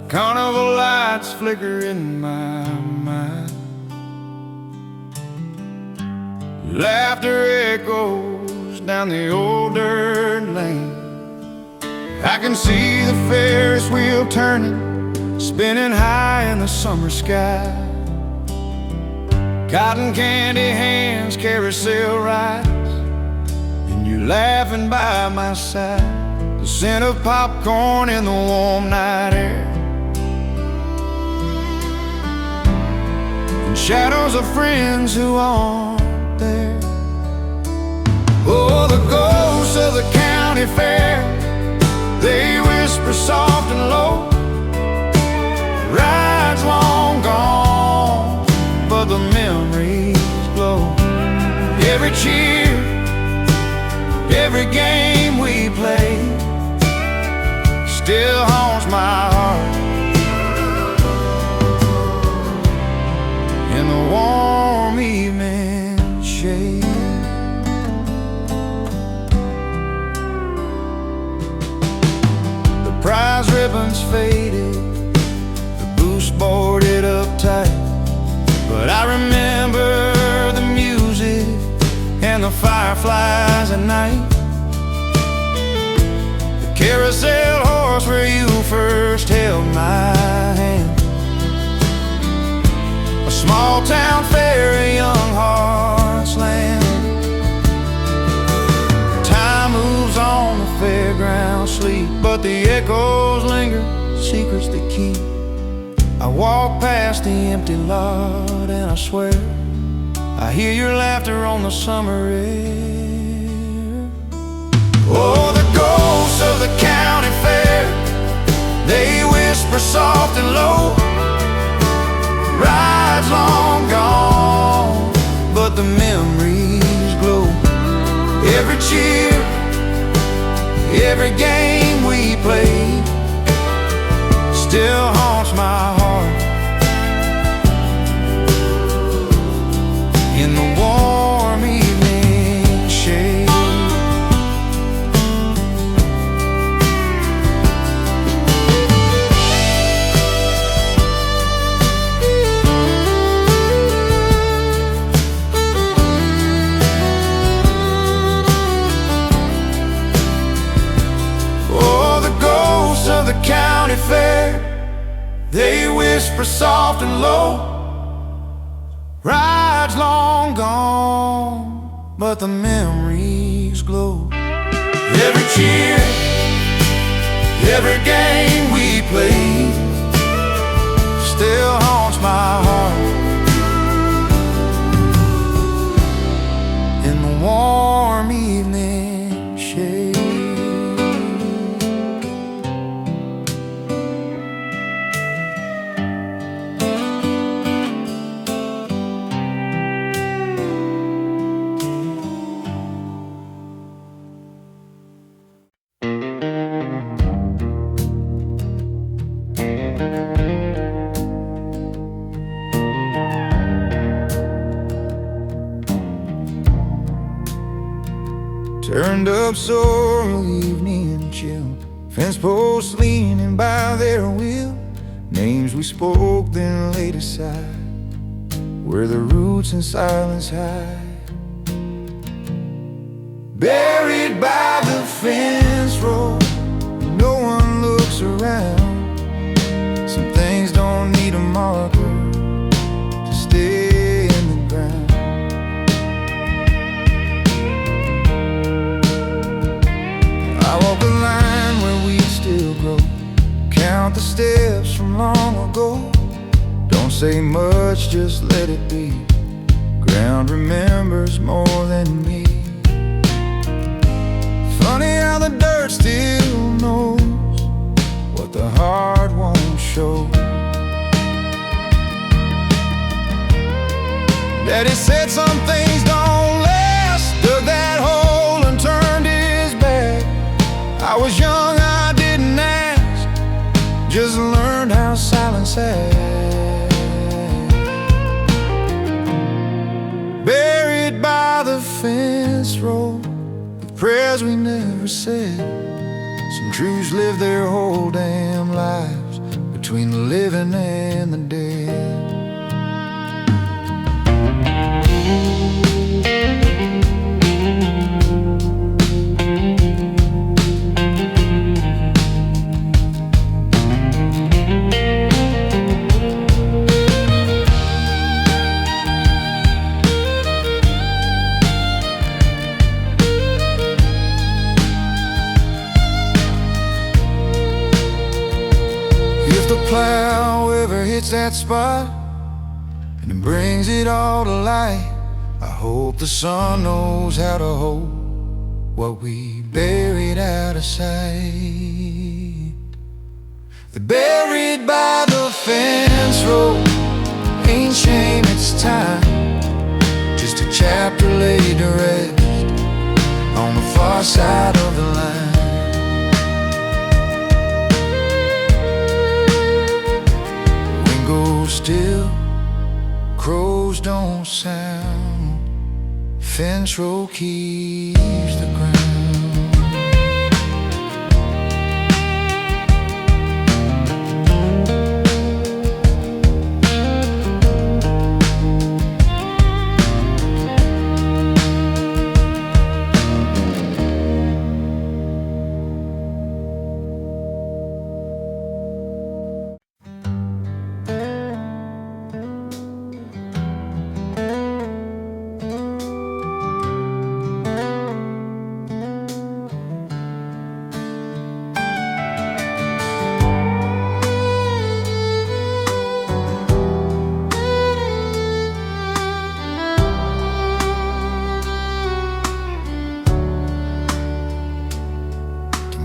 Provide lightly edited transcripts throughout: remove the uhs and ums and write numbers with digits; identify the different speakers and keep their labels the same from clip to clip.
Speaker 1: Carnival lights flicker in my mind. Laughter echoes down the old dirt lane. I can see the Ferris wheel turning, spinning high in the summer sky. Cotton candy hands, carousel rides, and you laughing by my side. The scent of popcorn in the warm night air, and shadows of friends who aren't there. Oh, the ghosts of the county fair, they whisper soft and low. Rides long gone, but the memories glow. Every cheer, every game we played still haunts my heart. In the warm evening shade, the prize ribbons faded, the boost boarded up tight, but I remember the music and the fireflies at night. The carousel horse where you first held my hand, a small town fair, a young heart's land. Time moves on, the fairgrounds sleep, but the echoes linger, secrets they keep. I walk past the empty lot and I swear I hear your laughter on the summer air. Oh, the ghosts of the county fair, they whisper soft and low. Rides long gone, but the memories glow. Every cheer, every game we played still haunts my heart. In the warm evening shade, oh, the ghosts of the county fair, they whisper soft and low. Rides long gone, but the memories glow. Every cheer, every game we played still haunts my heart. In the warm evening shade. Turned up sorrel, evening chill, fence posts leaning by their wheel. Names we spoke then laid aside, where the roots in silence hide. Buried by the fence row, no one looks around. Some things don't need a marker to stay in the ground. I walk a line where we still grow, count the steps from long ago. Don't say much, just let it be. Ground remembers more than me. Funny how the dirt still knows what the heart won't show. Daddy said some things don't last, dug that hole and turned his back. I was young, I didn't ask, just learned how silence acts. Buried by the fence row, the prayers we never said. Some truths live their whole damn lives between the living and the dead. The plow ever hits that spot and it brings it all to light, I hope the sun knows how to hold what we buried out of sight. They're buried by the fence road, ain't shame, it's time. Just a chapter laid to rest on the far side of the line. Still, crows don't sound, fence row keeps the ground.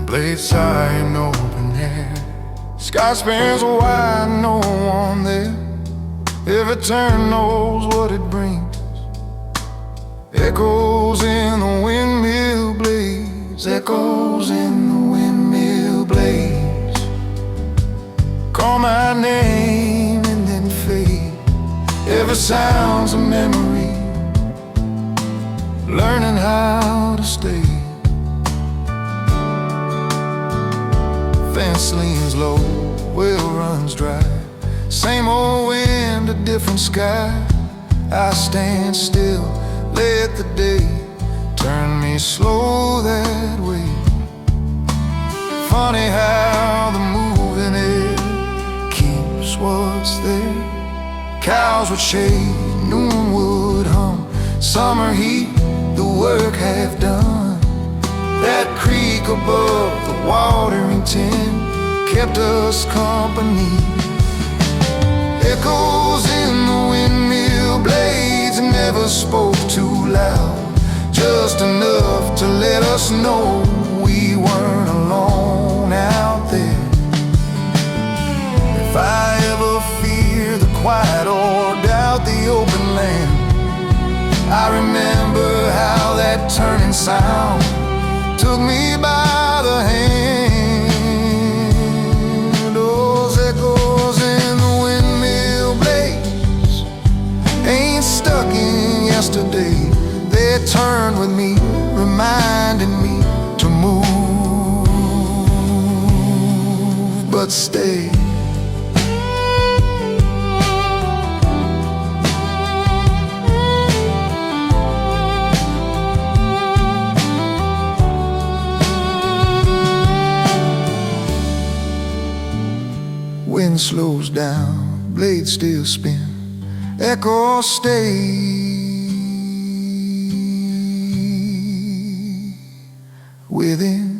Speaker 1: Blades high in open air, sky spans wide, no one there. Every turn knows what it brings, echoes in the windmill blades, echoes in the windmill blades. Call my name and then fade, every sound's a memory, learning how to stay. Fence leans low, well runs dry, same old wind, a different sky. I stand still, let the day turn me slow that way. Funny how the moving air keeps what's there. Cows would shade, noon would hum, summer heat, the work half done. That creek above the watering tin kept us company. Echoes in the windmill blades never spoke too loud, just enough to let us know we weren't alone out there. If I ever fear the quiet or doubt the open land, I remember how that turning sound took me by the hand. Those echoes in the windmill blades ain't stuck in yesterday. They turn with me, reminding me to move, but stay. Wind slows down, blades still spin, echoes stay within.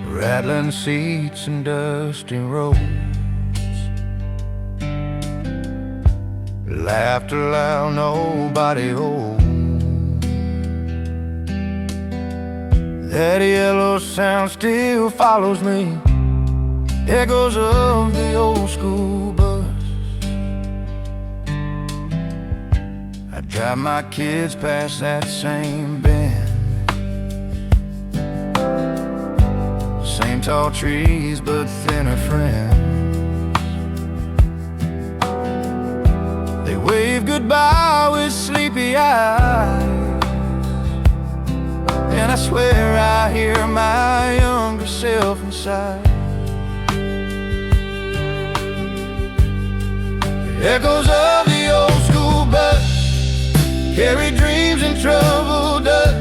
Speaker 1: Rattling seats and dusty roads, laughter loud, nobody home. That yellow sound still follows me Echoes of the old school bus. I drive my kids past that same bend. Same tall trees but thinner friends. They wave goodbye with sleepy eyes, and I swear I hear my younger self inside. Echoes of the old school bus carry dreams and troubled us.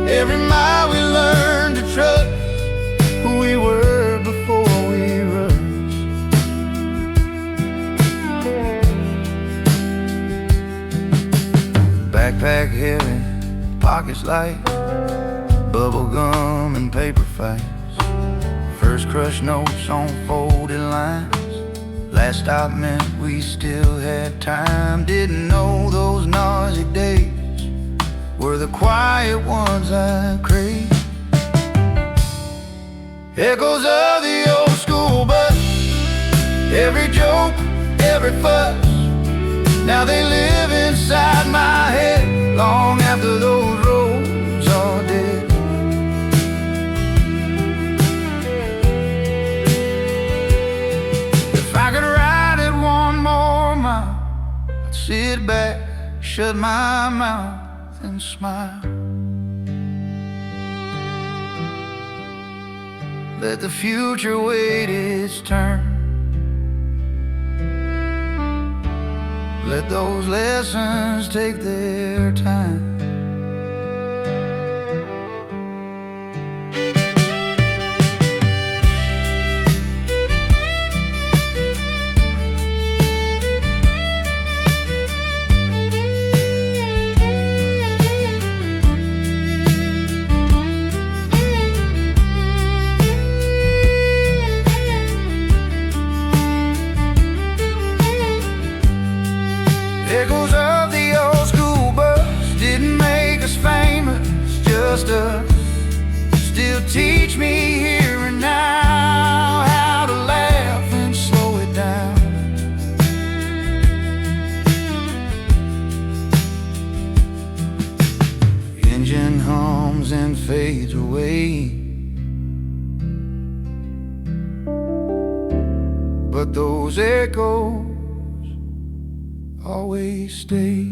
Speaker 1: Every mile we learned to trust who we were before we rushed. Backpack heavy, pockets light, bubble gum and paper fights. First crushed notes on folded lines. Last stop meant we still had time. Didn't know those noisy days were the quiet ones I craved. Echoes of the old school bus, every joke, every fuss. Now they live inside my head long after those roads are dead. If I could ride it one more mile, I'd sit back, shut my mouth and smile. Let the future wait its turn. Let those lessons take their time. Echoes of the old school bus didn't make us famous, just us. Still teach me here and now how to laugh and slow it down. Engine hums and fades away, but those echoes always stay.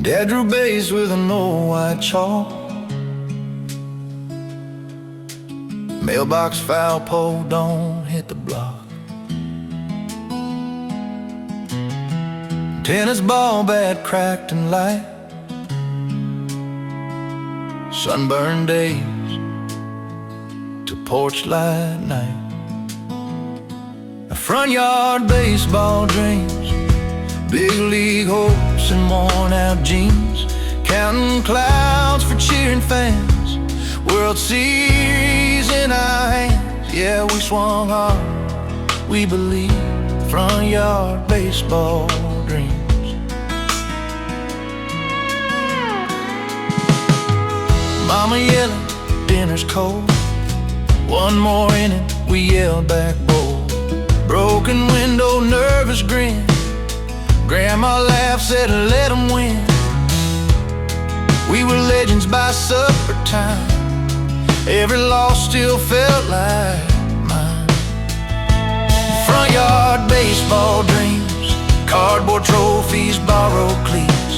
Speaker 1: Dad drew base with an old white chalk. Mailbox foul pole, don't hit the block. Tennis ball bat cracked and light. Sunburned days to porch light night. A front yard baseball dreams, big league hopes and worn out jeans. Counting clouds for cheering fans, World Series in our hands. Yeah, we swung hard, we believe. Front yard baseball dreams. Mama yelling, dinner's cold. One more inning, we yelled back bold. Broken window, nervous grin. Grandma laughed, said let 'em win. We were legends by supper time. Every loss still felt like mine. Front yard baseball dreams, cardboard trophies, borrowed cleats.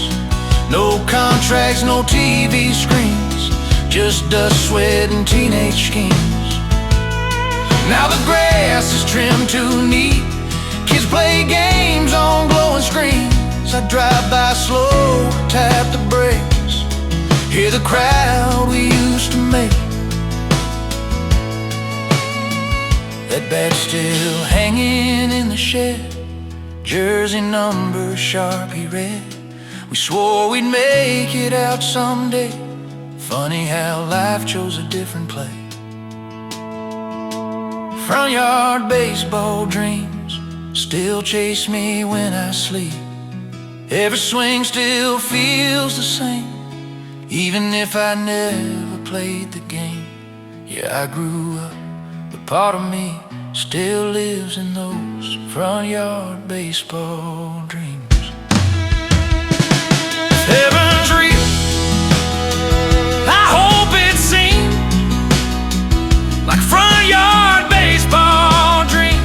Speaker 1: No contracts, no TV screens, just dust, sweat, and teenage schemes. Now the grass is trimmed too neat. Kids play games on glowing screens. I drive by slow, tap the brakes, hear the crowd we used to make. That badge still hanging in the shed, jersey number Sharpie red. We swore we'd make it out someday. Funny how life chose a different play. Front yard baseball dreams still chase me when I sleep. Every swing still feels the same, even if I never played the game. Yeah, I grew up, but part of me still lives in those front yard baseball dreams. Heaven's real, I hope it seems like a front yard baseball dream.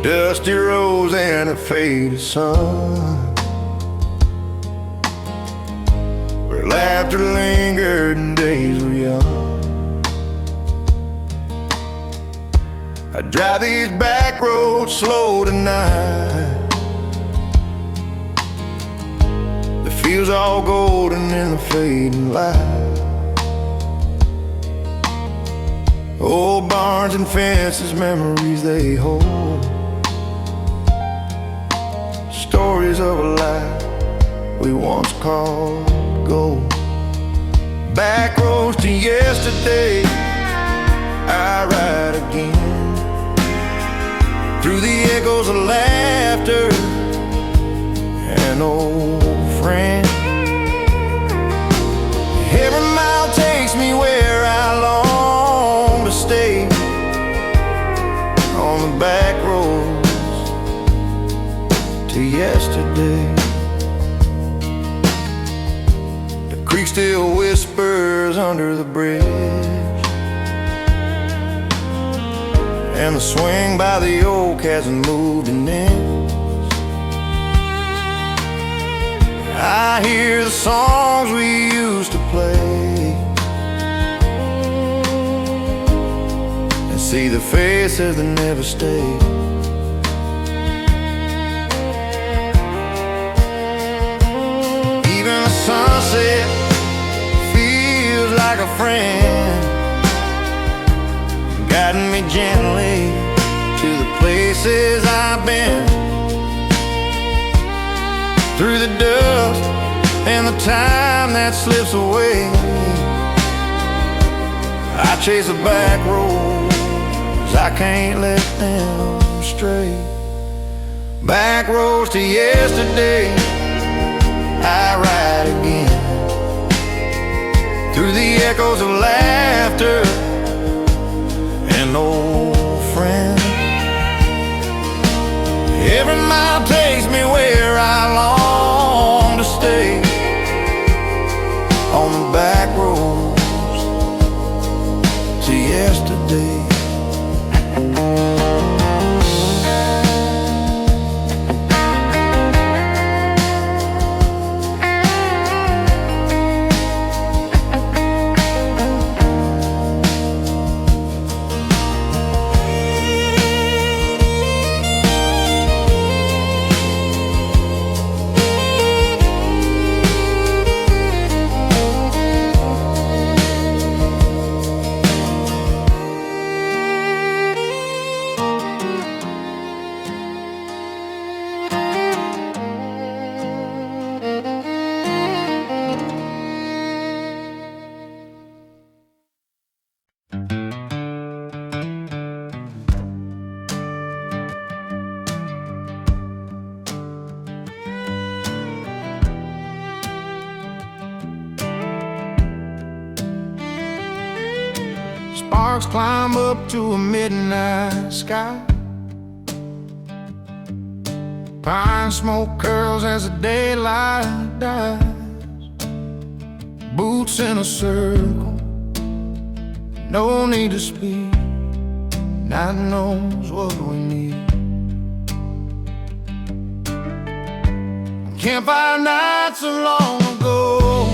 Speaker 2: Dusty roads and a faded sun, where laughter lingered and days were young. I drive these back roads slow tonight. The fields all golden in the fading light. Old barns and fences, memories they hold, stories of a life we once called gold. Back roads to yesterday, I ride again, through the echoes of laughter and old friends. Every mile takes me where I long to stay, on the back roads to yesterday. The creek still whispers under the bridge, and the swing by the oak hasn't moved an inch. I hear the songs we used to play, and see the faces that never stayed. Even the sunset feels like a friend, guiding me gently to the places I've been. Through the dust and the time that slips away, I chase the back roads, I can't let them stray. Back roads to yesterday, I ride again, through the echoes of laughter and old friends. Every mile takes me where I long to stay, on the back roads to yesterday.
Speaker 1: Sparks climb up to a midnight sky. Pine smoke curls as the daylight dies. Boots in a circle, no need to speak. Night knows what we need. Campfire nights so long ago,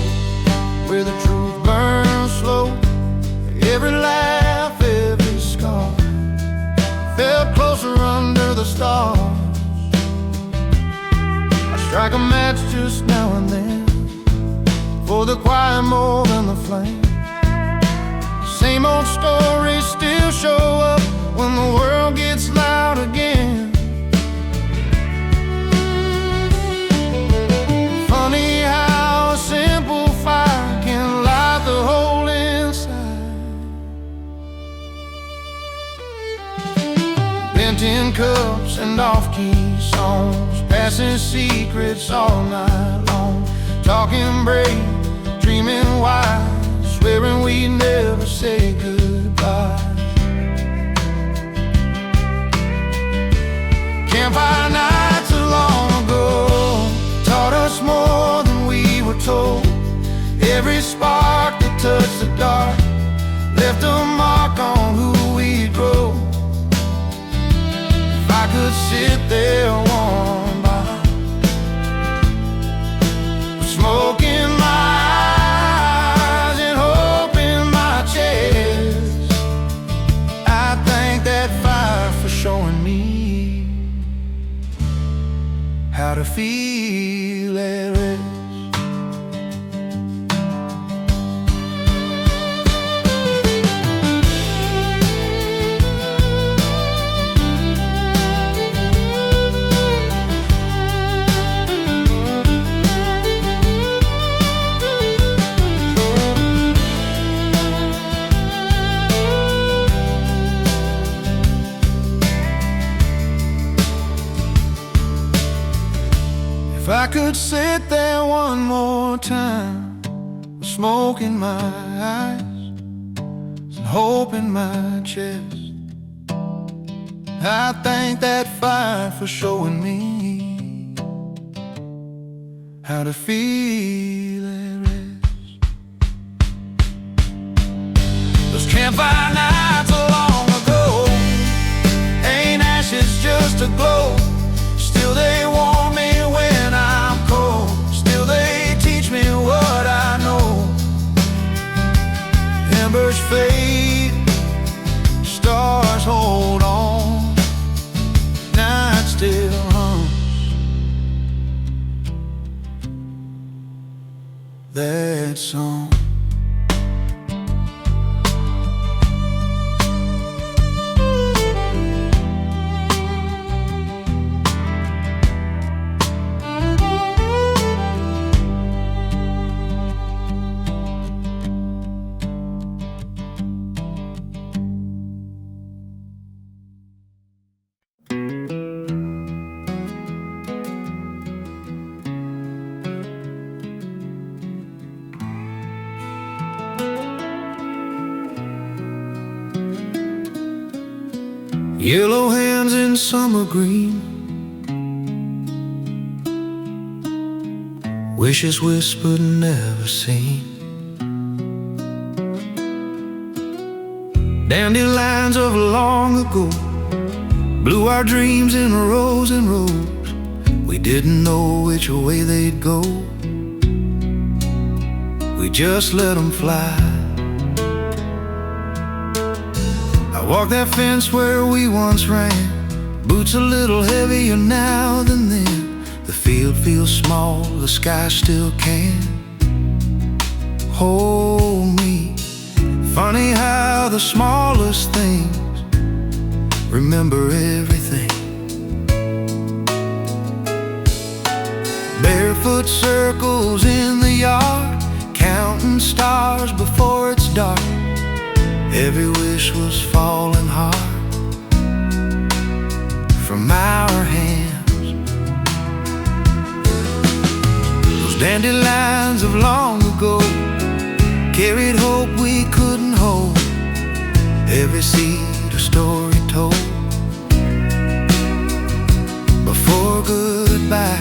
Speaker 1: where the truth burns slow. Every laugh, every scar felt closer under the stars. I strike a match just now and then, for the quiet more than the flame. Same old stories still show up when the world gets loud again. Funny how a simple fire can light the hole inside. Bent-in cups and off-key songs, passing secrets all night long. Talking brave, dreaming wide, swearing we'd never say goodbye. Campfire nights so long ago taught us more than we were told. Every spark that touched the dark left a mark on who we'd grow. If I could sit there warm by, smoke in my eyes and hope in my chest, I thank that fire for showing me how to feel at rest. If I could sit there one more time, with smoke in my eyes and hope in my chest, I thank that fire for showing me how to feel at rest. Those campfire nights so long ago ain't ashes, just a glow. Still they warm me when I'm cold. Still they teach me what I know. Embers fade, stars hold on, night still hums that song. Yellow hands in summer green, wishes whispered, never seen. Dandelions of long ago blew our dreams in rows and rows. We didn't know which way they'd go, we just let them fly. I walk that fence where we once ran, boots a little heavier now than then. The field feels small, the sky still can hold me. Funny how the smallest things remember everything. Barefoot circles in the yard, counting stars before it's dark. Every wish was falling hard from our hands. Those dandelions of long ago carried hope we couldn't hold. every seed a story told before goodbye.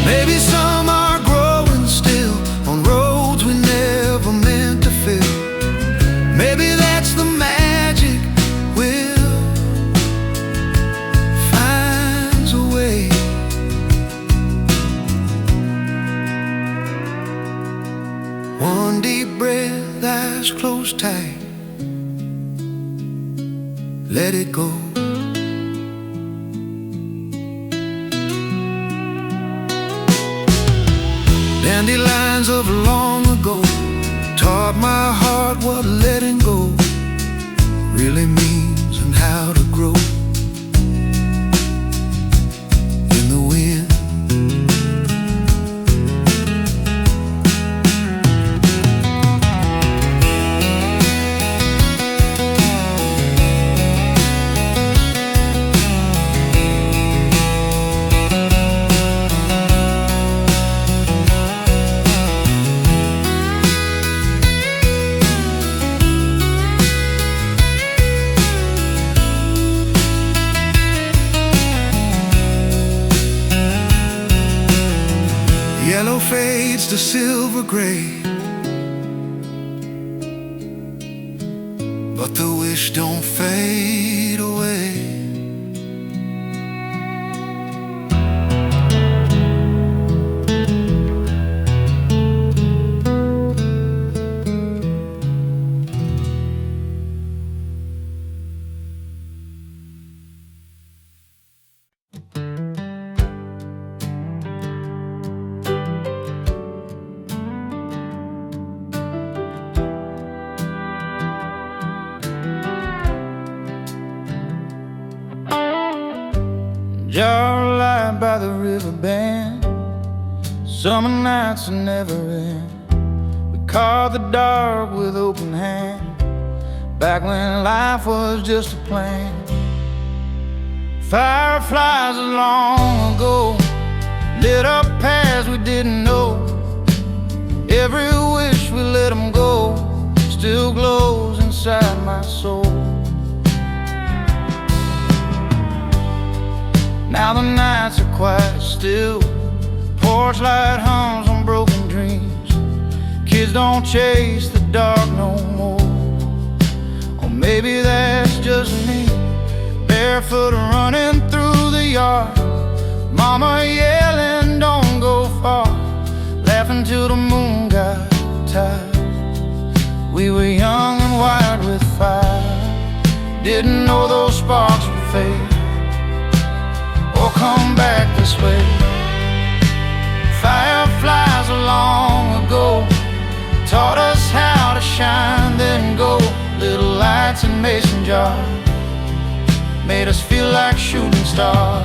Speaker 1: Maybe some are growing still on roads we never meant to fill. Maybe that's the magic will finds a way. One deep breath, eyes closed tight, let it go. Dandelions of long ago taught my heart what letting go really means and how to grow in the wind. Yellow fades to silver gray, but the wish don't fade away. Jar light by the river bend, summer nights will never end. We carved the dark with open hand, back when life was just a plan. Fireflies long ago lit up paths we didn't know. Every wish we let them go still glows inside my soul. Now the nights are quiet still, porch light hums on broken dreams. Kids don't chase the dark no more, or maybe that's just me, barefoot running through the yard. Mama yelling, don't go far, laughing till the moon got tired. We were young and wired with fire, didn't know those sparks would fade or come back this way. Fireflies long ago taught us how to shine, then go. Little lights in mason jars made us feel like shooting stars.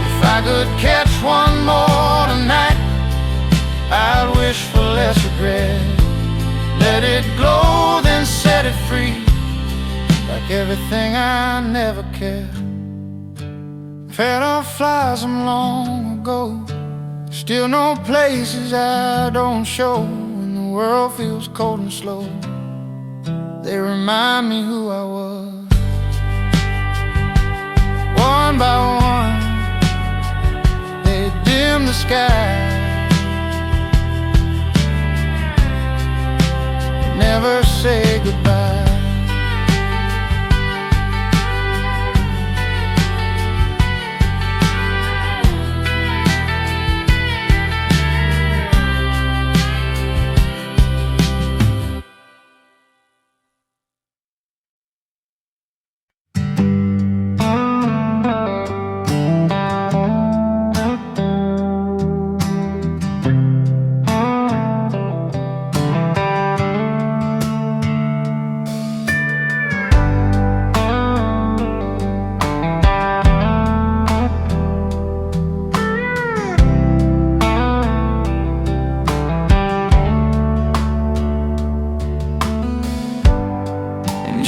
Speaker 1: If I could catch one more tonight, I'd wish for less regret. Let it glow, then set it free, like everything I never cared. Fed off flies from long ago, still know places I don't show. When the world feels cold and slow, they remind me who I was. One by one, they dim the sky, never say goodbye.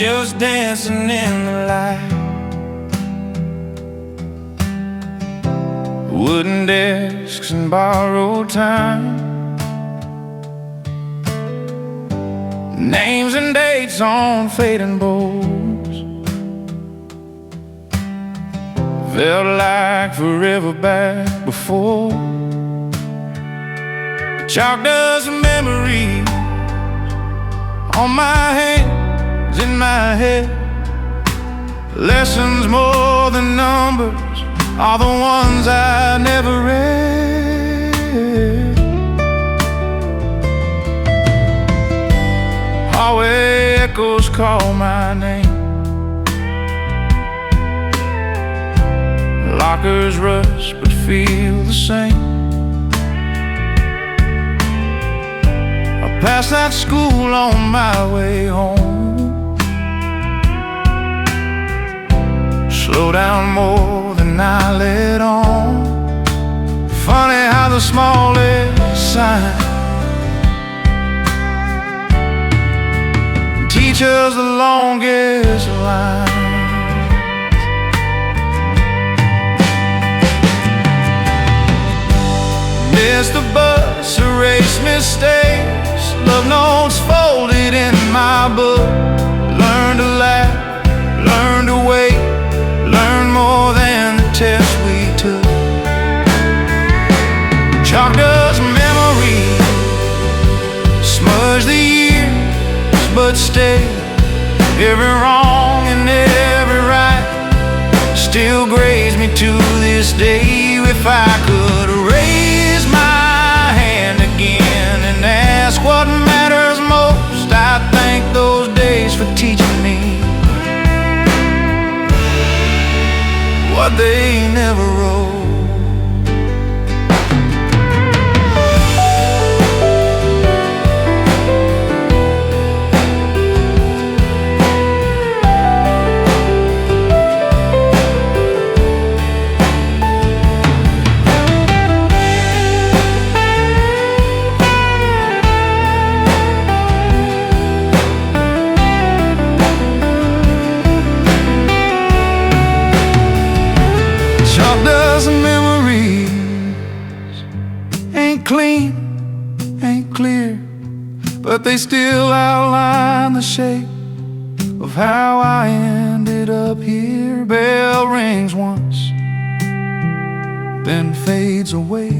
Speaker 1: just dancing in the light. Wooden desks and borrowed time, names and dates on fading boards. Felt like forever back before. Chalk dust of memories on my hands, in my head. Lessons more than numbers are the ones I never read. Hallway echoes call my name. Lockers rust but feel the same. I passed that school on my way home. Slow down more than I let on. Funny how the smallest sign teaches the longest line. Missed the bus, erased mistakes, love notes folded in my book. Learn to laugh, learn to wait, learn more than the test we took. Chalk dust memories smudge the years, but stay. Every wrong and every right still graze me to this day. If I could raise my hand again and ask what matters most, I'd thank those days for teaching me what they never wrote. Clean, ain't clear, but they still outline the shape of how I ended up here. Bell rings once, then fades away,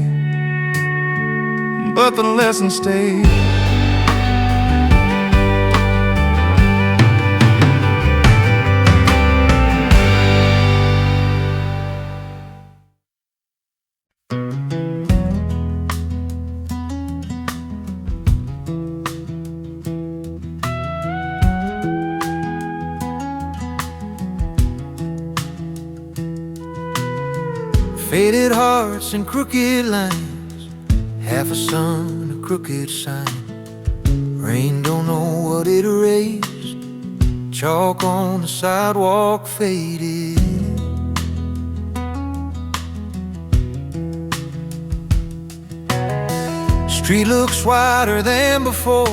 Speaker 1: but the lesson stays. Faded hearts and crooked lines, half a sun, a crooked sign. Rain don't know what it erased, chalk on the sidewalk faded. Street looks wider than before,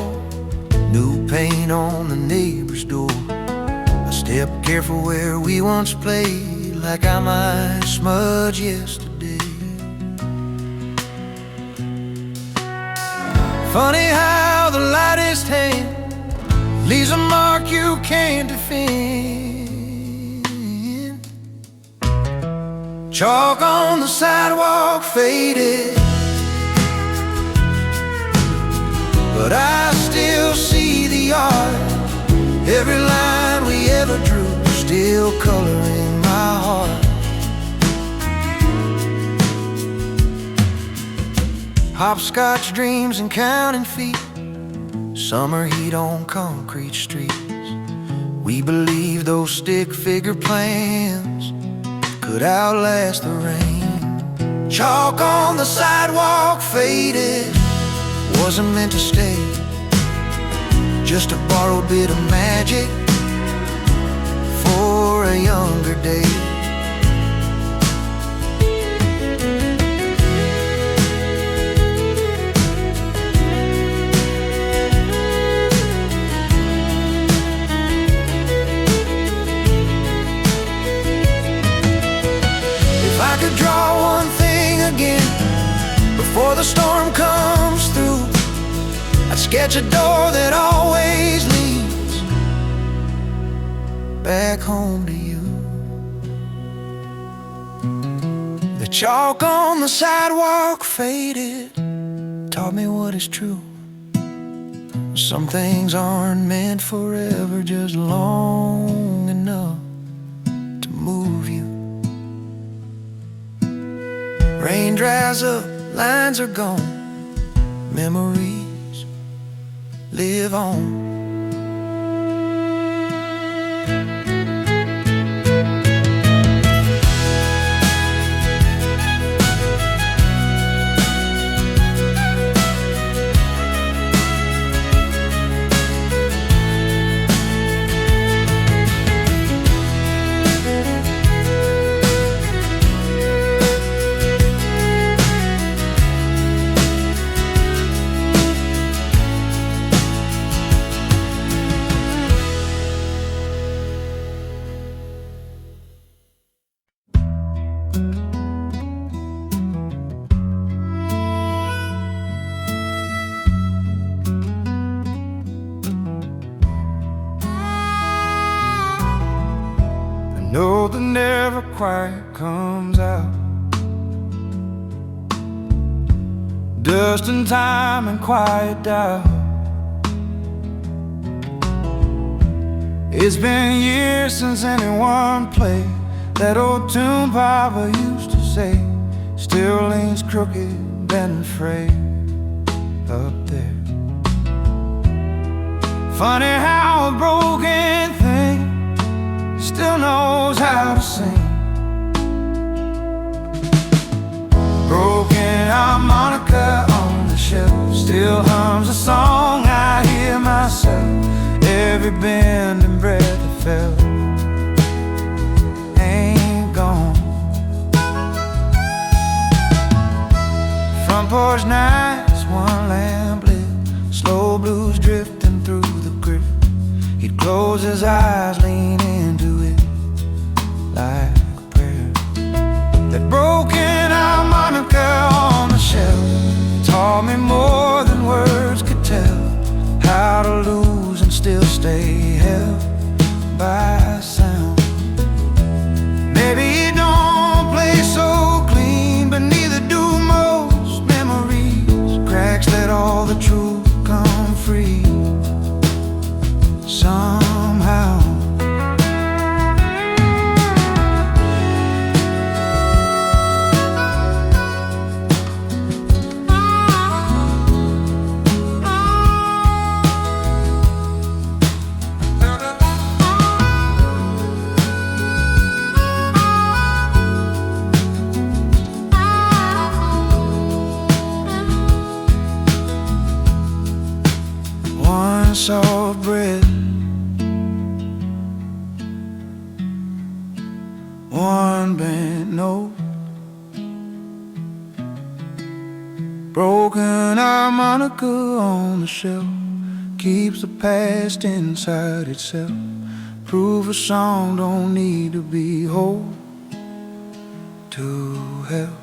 Speaker 1: new paint on the neighbor's door. I step careful where we once played, like I might smudge yesterday. Funny how the lightest hand leaves a mark you can't defend. Chalk on the sidewalk faded, but I still see the art. Every line we ever drew still coloring my heart. Hopscotch dreams and counting feet, summer heat on concrete streets. We believed those stick figure plans could outlast the rain. Chalk on the sidewalk faded, wasn't meant to stay, just a borrowed bit of magic for a younger day. the storm comes through, I'd sketch a door that always leads back home to you. The chalk on the sidewalk faded, taught me what is true. Some things aren't meant forever, just long enough to move you. Rain dries up, lines are gone, memories live on. Know that never quite comes out, dust and time and quiet doubt. It's been years since anyone played that old tune Papa used to say, still leans crooked and frayed up there. Funny how a broken thing still knows how to sing. Broken harmonica on the shelf still hums a song I hear myself. Every bend and breath I felt ain't gone. Front porch nights, one lamp lit, slow blues drifting through the grip. He'd close his eyes, lean into it like a prayer. That broken harmonica on the shelf taught me more than words could tell, how to lose and still stay held by sound. Maybe it don't play so clean, but neither do most memories. Cracks let all the truth come free somehow. One soft breath, one bent note, broken harmonica on the shelf keeps the past inside itself. Proof a song don't need to be whole to help.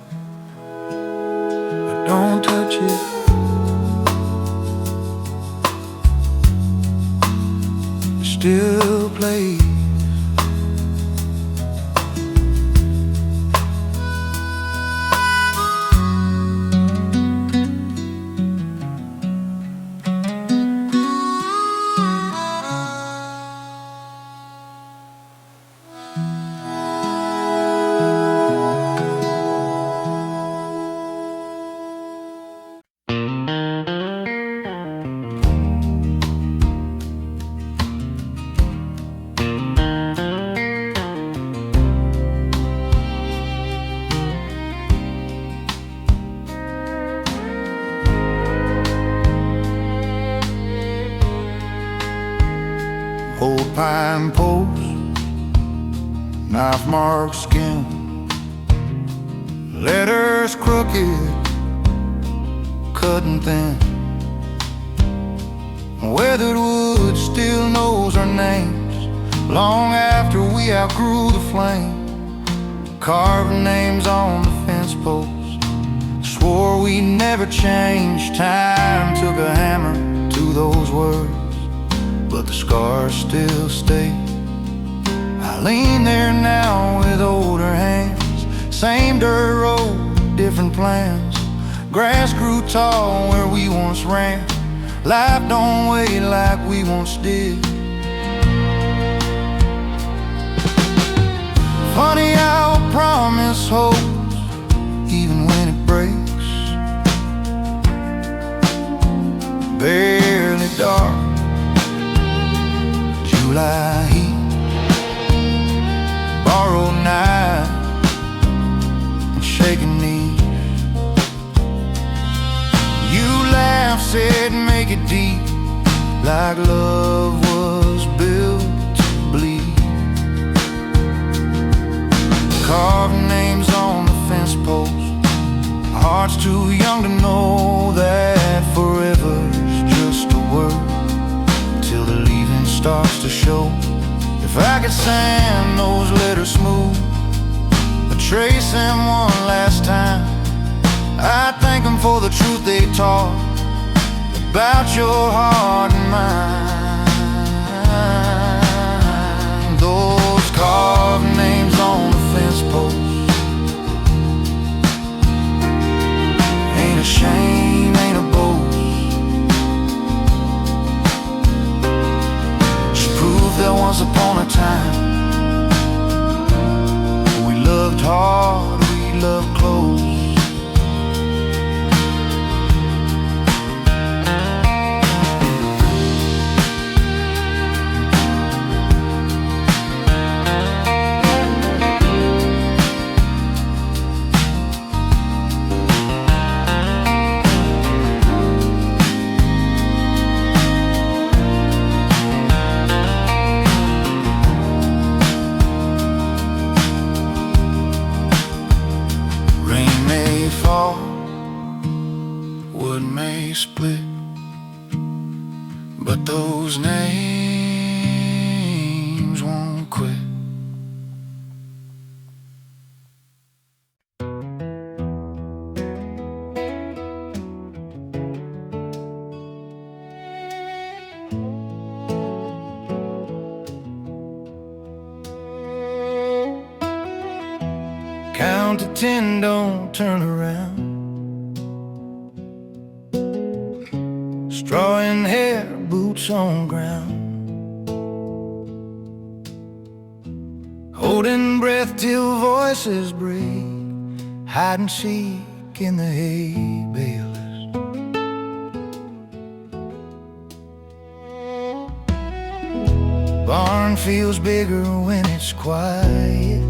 Speaker 1: But don't touch it, still plays. Old pine post, knife marked skin, letters crooked, cutting thin. Weathered wood still knows our names long after we outgrew the flame. Carving names on the fence posts, swore we never changed. Time took a hammer to those words, but the scars still stay. I lean there now with older hands, same dirt road, different plans. Grass grew tall where we once ran. Life don't wait like we once did. Funny how promise holds even when it breaks. Barely dark, July heat, borrowed night, and shaking knees. You laughed, said make it deep, like love was built to bleed. Carved names on the fence post, hearts too young to know that forever's just a word, till the leaving starts to show. If I could sand those letters smooth, or trace them one last time, I'd thank them for the truth they taught about your heart and mine. Those carved names on the fence post ain't a shame, ain't a boast, just proof that once upon a time we loved hard, we loved close. Wood may split, but those names won't quit. Count to 10, don't turn around. Straw in hair, boots on ground, holding breath till voices break, hide and seek in the hay balers. Barn feels bigger when it's quiet.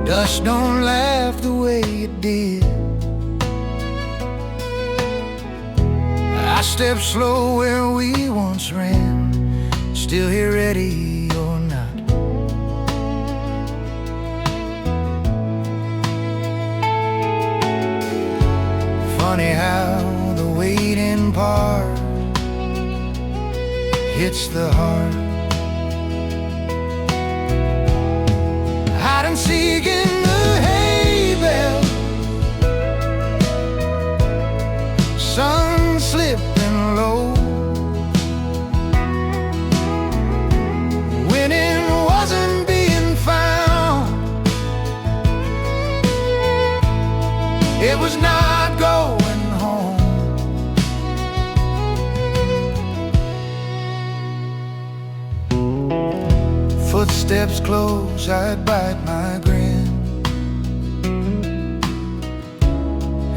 Speaker 1: Dust don't laugh the way it did. I step slow where we once ran, still here ready or not. Funny how the waiting part hits the heart. Hide and seek in the hay bale, sun slipping low. Winning wasn't being found, it was not going home. Footsteps close, I'd bite my grin.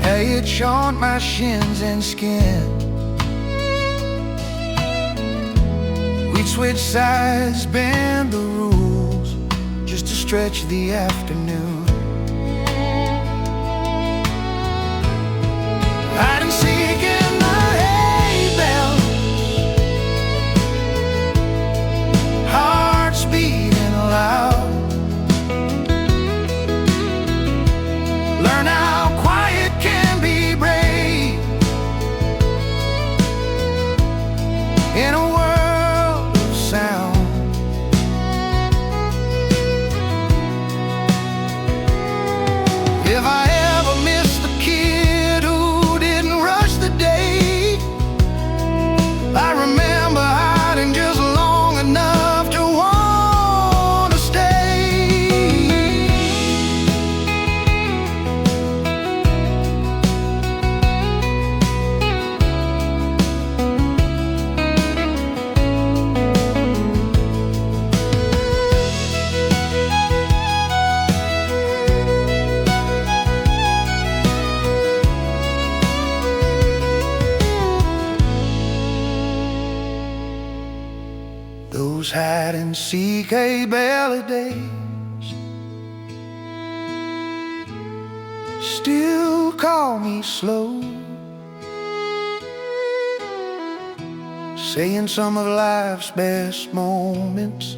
Speaker 1: Hey, it shaunt my shins and skin. We'd switch sides, bend the rules, just to stretch the afternoon. Hide and seek in the hay bale, hearts beating loud. Learn how quiet can be brave in a world of sound. those hide and seek belly days still call me slow, saying some of life's best moments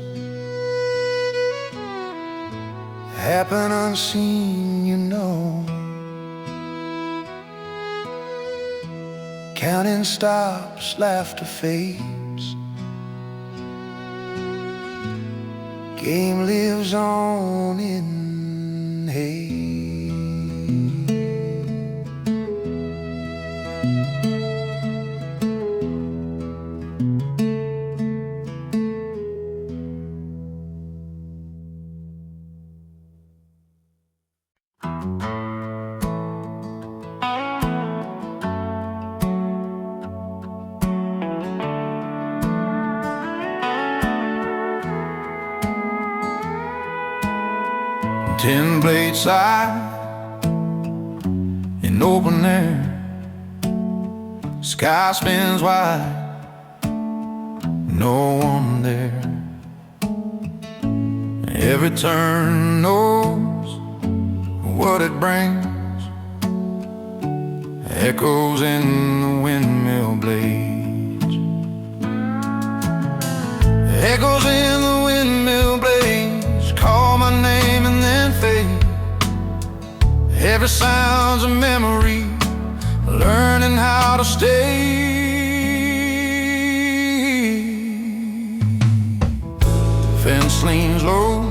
Speaker 1: happen unseen, you know. Counting stops, laughter fades, game lives on in haze. 10-blade side in open air, sky spins wide, no one there. Every turn knows what it brings, echoes in the windmill blades, echoes in the windmill blades, call my name and then fade. Every sound's a memory, learning how to stay. Fence leans low,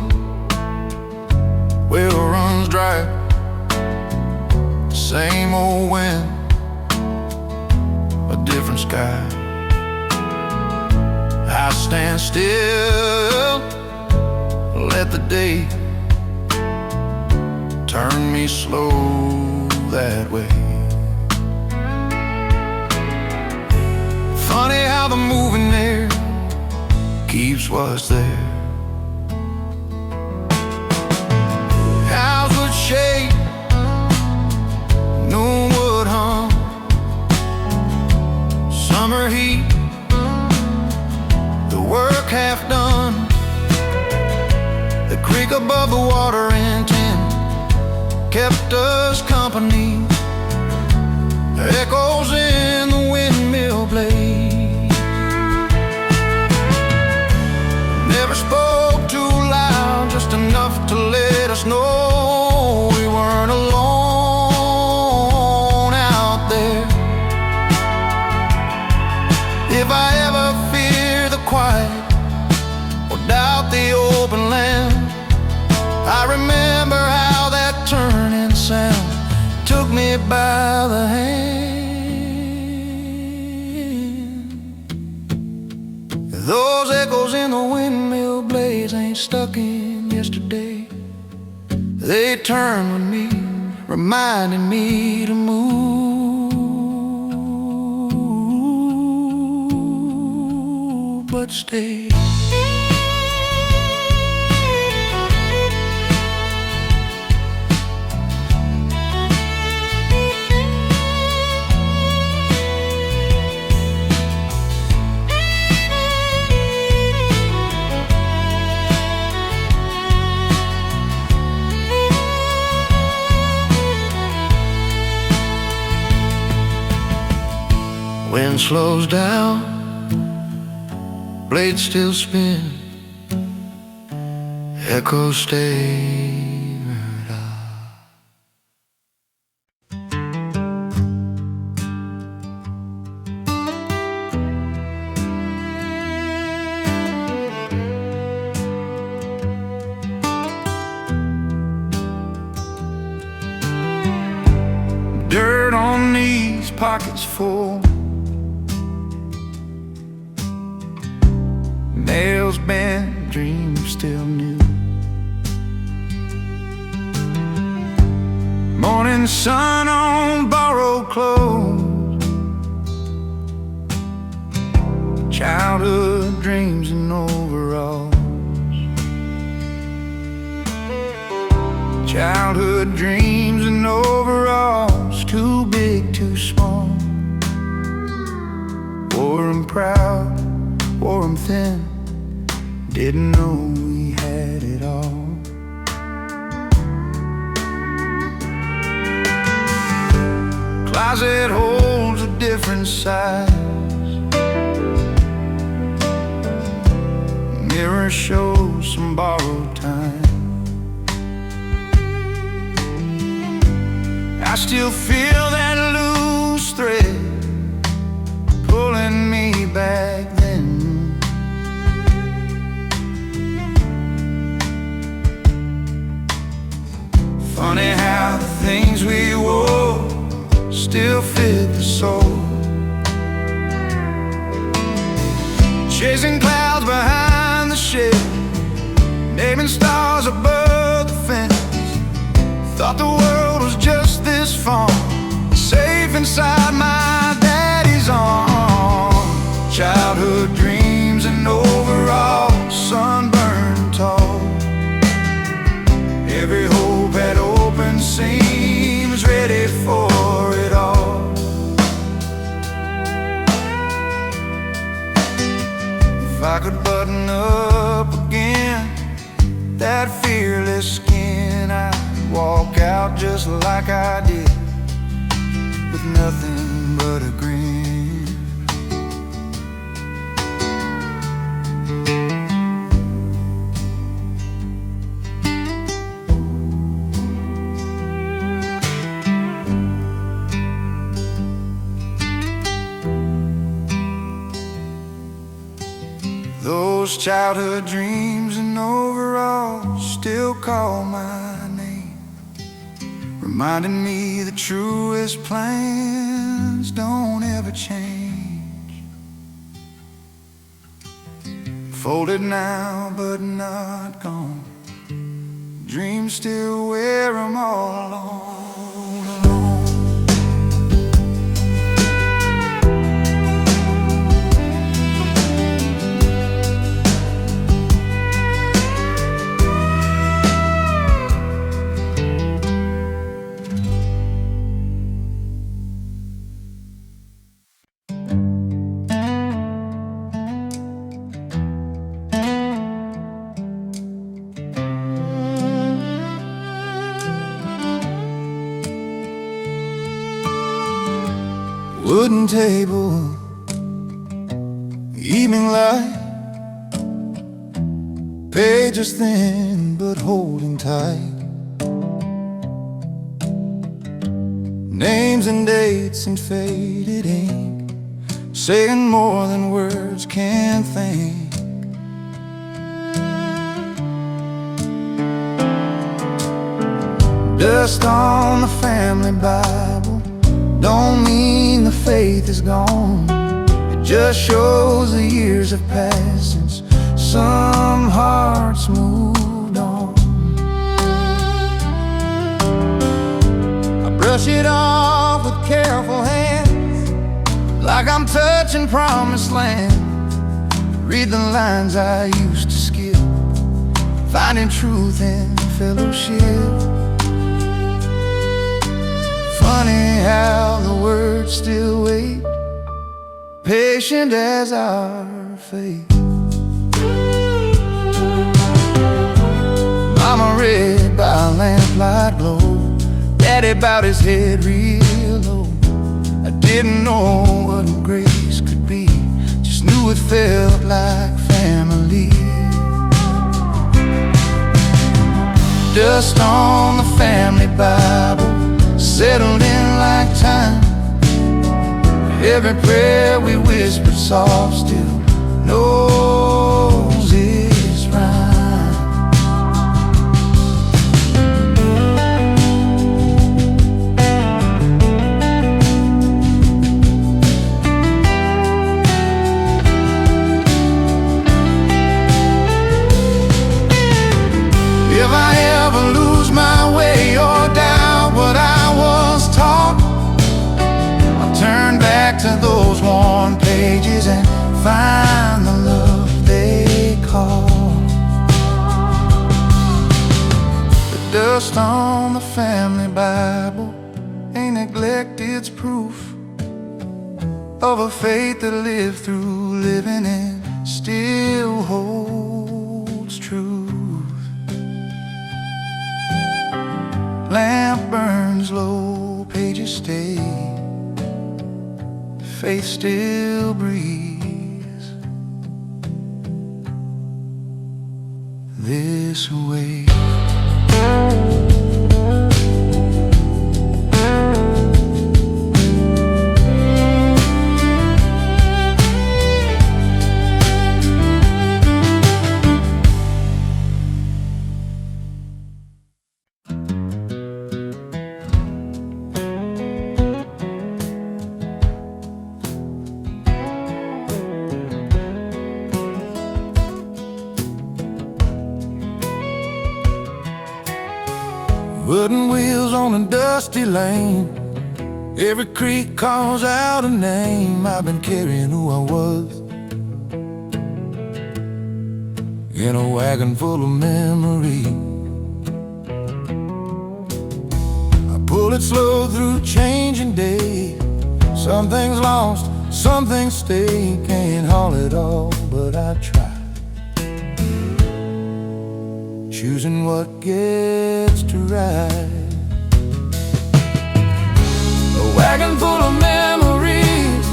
Speaker 1: well runs dry, same old wind, a different sky. I stand still, let the day turn me slow that way. Funny how the moving there keeps what's there. House would shake, noon would hum, summer heat, the work half done. The creek above the water intent kept us company, echoes in the windmill blade. Never spoke too loud, just enough to let us know we weren't alone out there. If I ever fear the quiet or doubt the open land, I remember how that turning sound took me by the hand. Those echoes in the windmill blades ain't stuck in yesterday. They turn with me, reminding me to move, but stay. Wind slows down, blades still spin, echoes stay. Dirt on these pockets full, nails bent, dreams still new. Morning sun on borrowed clothes, childhood dreams in overalls, childhood dreams in overalls, too big, too small. Wore 'em proud, wore 'em thin, didn't know we had it all. Closet holds a different size. Mirror shows some borrowed time. I still feel that loose thread pulling me back then. Funny how the things we wore still fit the soul. Chasing clouds behind the shed, naming stars above the fence. Thought the world was just this far, safe inside my daddy's arms. Childhood dreams and overalls, sunburned tall. Every hope had open seams, ready for it all. If I could button up again that fearless skin, I'd walk out just like I did, with nothing but a grin. Those childhood dreams and overalls still call my name, reminding me the truest plans don't ever change. Folded now but not gone, dreams still wear them all alone. Wooden table, evening light, pages thin but holding tight. Names and dates in faded ink, saying more than words can think. Dust on the family Bible don't mean the faith is gone. It just shows the years have passed since some hearts moved on. I brush it off with careful hands, like I'm touching promised land. Read the lines I used to skip, finding truth in fellowship. Funny how the words still wait, patient as our fate. Mama read by lamplight glow, Daddy bowed his head real low. I didn't know what grace could be, just knew it felt like family. Dust on the family Bible, settled in like time. Every prayer we whispered soft still knows its rhyme. If I ever lose my way or doubt what I was taught, I'll turn back to those worn pages and find the love they call. The dust on the family Bible ain't neglect, it's proof of a faith that lived through living and still holds. Lamp burns low, pages stay, faith still breathes this way. Wooden wheels on a dusty lane, every creek calls out a name. I've been carrying who I was in a wagon full of memory. I pull it slow through changing day. Some things lost, some things stay. Can't haul it all, but I try, choosing what gets to ride. A wagon full of memories,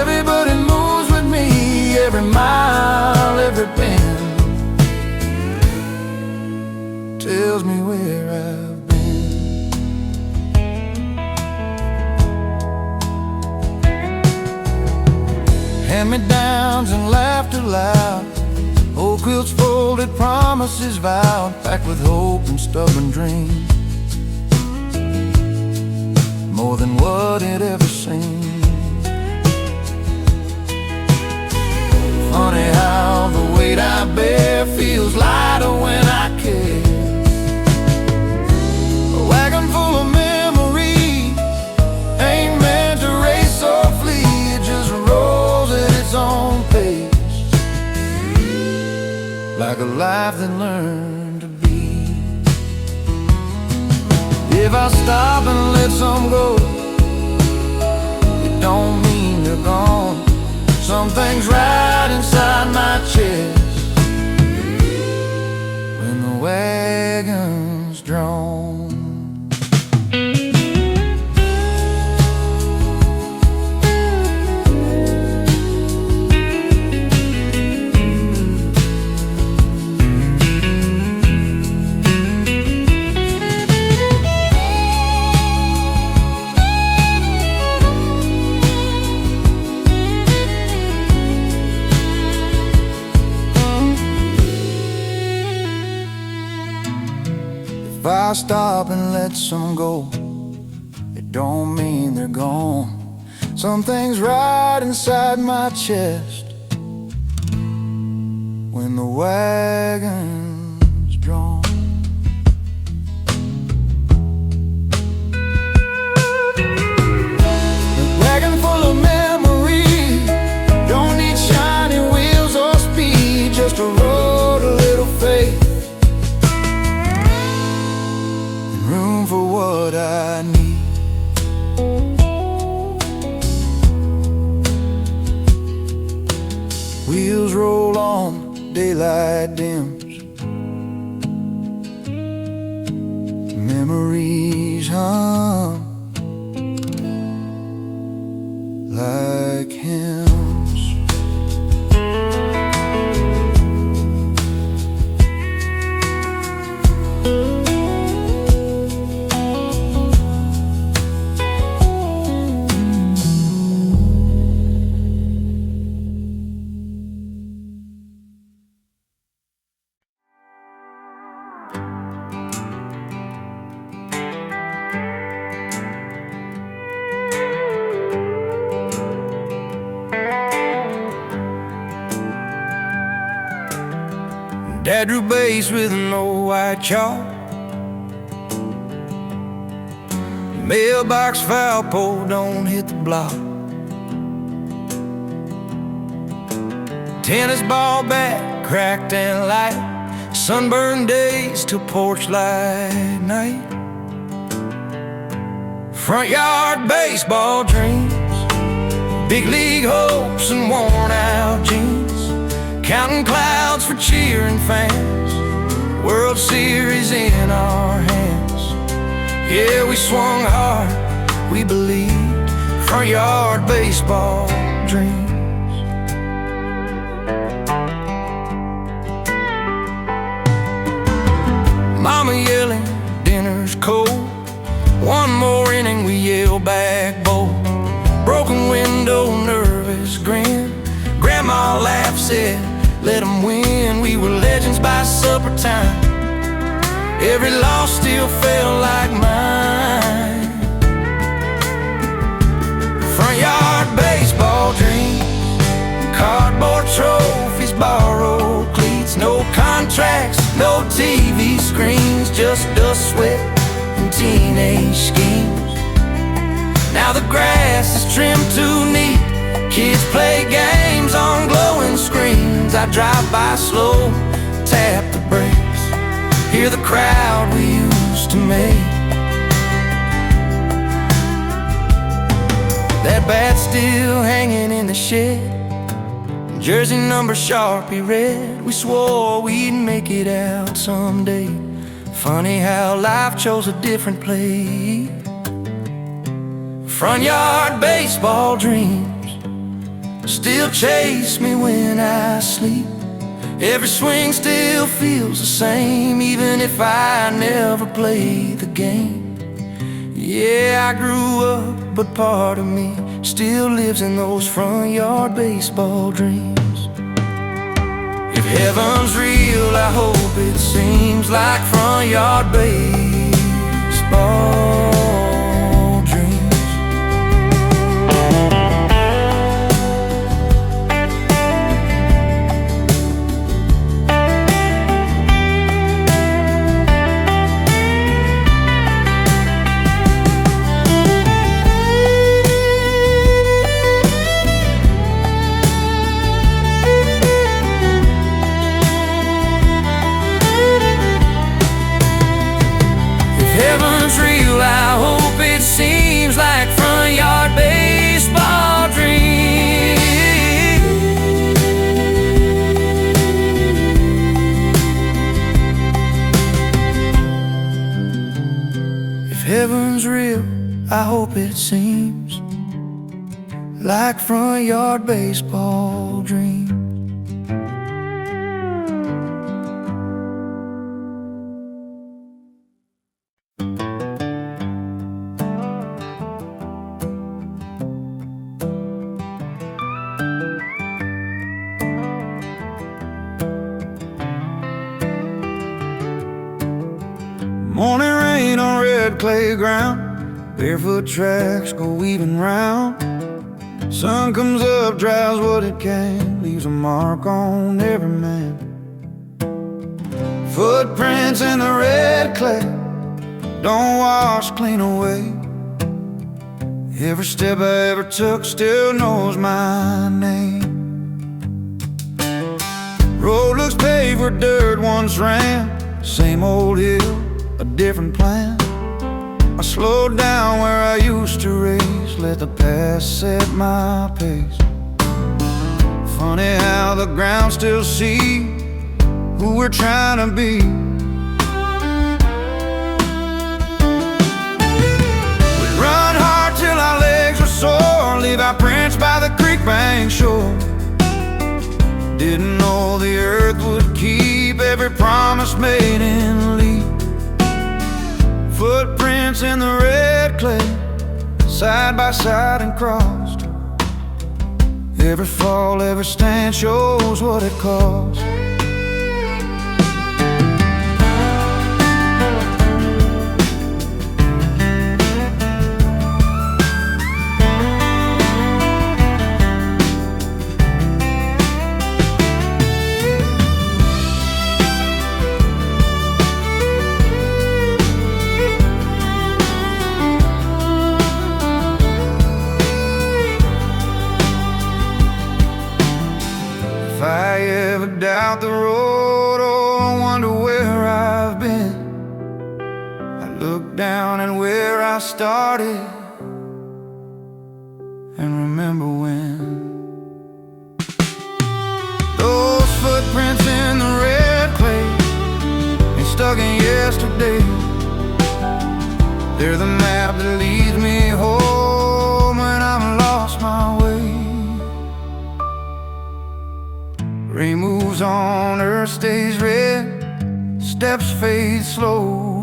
Speaker 1: everybody moves with me. Every mile, every bend tells me where I've been. Hand-me-downs and laughter loud, old quilts folded, promises vowed, packed with hope and stubborn dreams, more than what it ever seemed. Funny how the weight I bear feels lighter when I care. A wagon full of memories ain't meant to race or flee. It just rolls at its own pace, like a life that learned to be. If I stop and let some go, it don't mean they're gone. Some things right inside my chest when the wagon's drawn. If I stop and let some go, it don't mean they're gone. Some things right inside my chest when the wagon's drawn. The wagon full of memories don't need shiny wheels or speed, just a road, a little faith, for what I need. Wheels roll on, daylight dims, memories hum like hymns. Dad drew bass with an old white chalk, mailbox foul pole, don't hit the block. Tennis ball bat, cracked and light, sunburned days till porch light night. Front yard baseball dreams, big league hopes and worn out jeans, counting clouds for cheering fans, World Series in our hands. Yeah, we swung hard, we believed. Front yard baseball dreams. Mama yelling, dinner's cold. One more inning, we yell back bold. Broken window, nervous grin. Grandma laughed, said, let 'em win. We were legends by supper time. Every loss still felt like mine. Front yard baseball dreams. Cardboard trophies, borrowed cleats. No contracts, no TV screens. Just dust, sweat, and teenage schemes. Now the grass is trimmed too neat. Kids play games on glowing screens. I drive by slow, tap the brakes, hear the crowd we used to make. That bat's still hanging in the shed, jersey number Sharpie red. We swore we'd make it out someday. Funny how life chose a different play. Front yard baseball dreams still chase me when I sleep. Every swing still feels the same, even if I never played the game. Yeah, I grew up, but part of me still lives in those front yard baseball dreams. If heaven's real, I hope it seems like front yard baseball. Real, I hope it seems like front yard baseball dreams. If heaven's real, I hope it seems like front yard baseball dreams.
Speaker 2: Morning rain on red clay ground, barefoot tracks go weaving round. Sun comes up, dries what it can, leaves a mark on every man. Footprints in the red clay, don't wash clean away. Every step I ever took still knows my name. Road looks paved where dirt once ran, same old hill, a different plan. I slowed down where I used to race, let the past set my pace. Funny how the ground still sees who we're trying to be. We run hard till our legs are sore, leave our prints by the creek bank shore. Didn't know the earth would keep every promise made in leaf. Footprints in the red clay, side by side and crossed. Every fall, every stand shows what it costs. If I ever doubt the road or wonder where I've been, I look down at where I started and remember when. Those footprints in the red clay ain't stuck in yesterday. They're the map that leads me home when I'm lost my way. Rain moves on, earth stays red, steps fade slow.